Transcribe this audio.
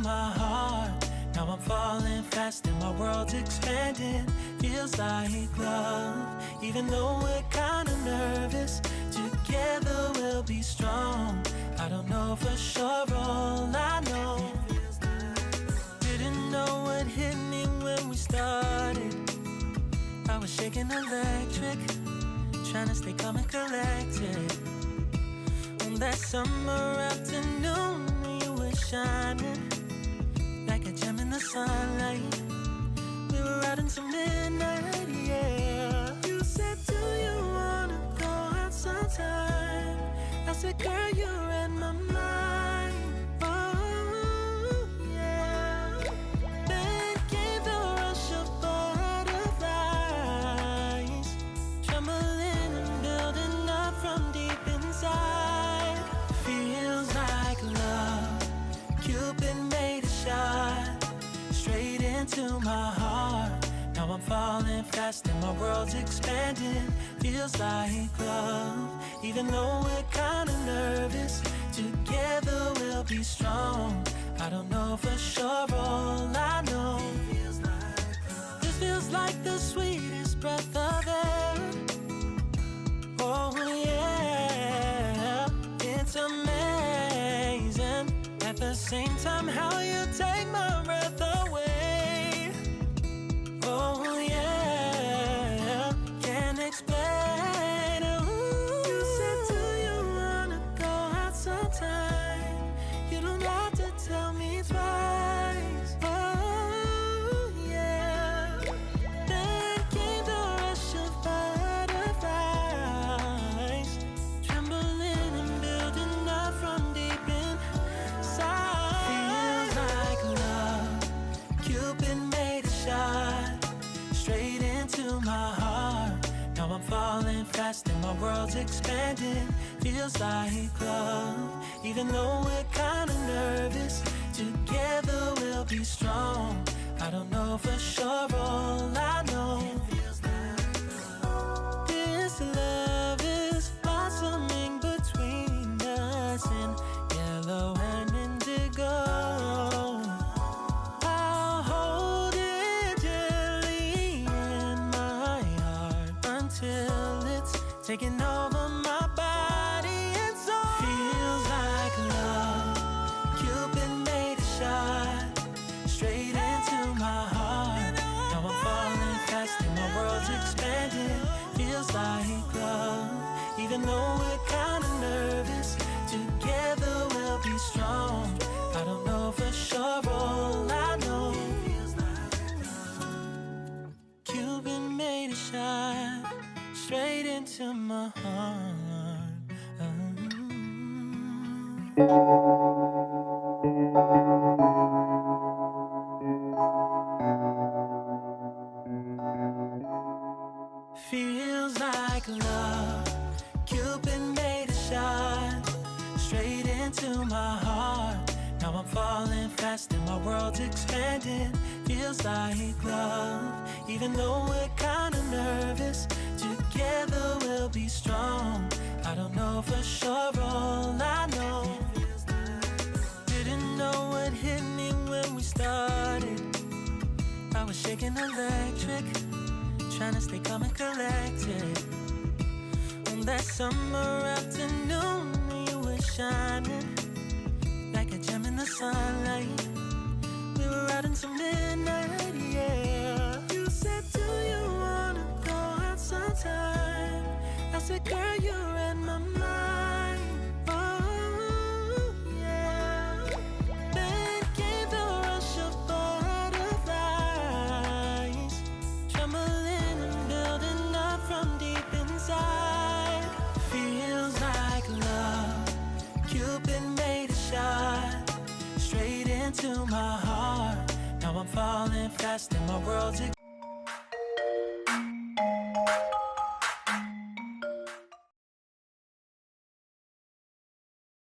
my heart. Now I'm falling fast and my world's expanding. Feels like love, even though we're kinda nervous. Together we'll be strong. I don't know for sure, all I know. Didn't know what hit me when we started. I was shaking electric, trying to stay calm and collected. On that summer afternoon, you were shining like a gem in the sunlight. We were out until midnight, yeah. You said, do you wanna go out sometime? I said, girl, you read my mind. Oh, yeah. Then came the rush of butterflies, trembling and building up from deep inside. Feels like love. Cupid made a shot straight into my heart. Now I'm falling fast and my world's expanding. Feels like love, even though we're kinda nervous. Together we'll be strong. I don't know for sure, all I know. This feels like the sweetest breath of air. Oh yeah, it's amazing. At the same time, how you take my breath away. Oh yeah, can't explain. Ooh. You said, do you wanna go out sometime? You don't have to tell me twice. Oh yeah. Then came the rush of butterflies, trembling and building up from deep inside. Feels like love. Cupid made a shot straight into my heart. Now I'm falling fast and my world's expanding. Feels like love, even though we're kinda nervous. Together we'll be strong. I don't know for sure, all I know. This love is blossoming between us in yellow and indigo. I'll hold it gently in my heart until it's taking over my body and soul. Feels like love. Cupid made a shot straight into my heart. Now I'm falling fast and my world's expanding. Feels like love, even though we're kinda nervous. Together we'll be strong. I don't know for sure, all I know. Cupid made a shot straight into my heart. Feels like love. Cupid made a shot straight into my heart. Now I'm falling fast and my world's expanding. Feels like love, even though we're kinda nervous. Together we'll be strong. I don't know for sure, all I know. Didn't know what hit me when we started. I was shaking electric, trying to stay calm and collected. On that summer afternoon, you were shining like a gem in the sunlight. We were out until midnight, yeah. You said, do you wanna go out sometime? I said, girl, you read my mind. Oh yeah. Then came the rush of butterflies, trembling and building up from deep inside. Feels like love. Cupid made a shot straight into my heart. Now I'm falling fast and my world's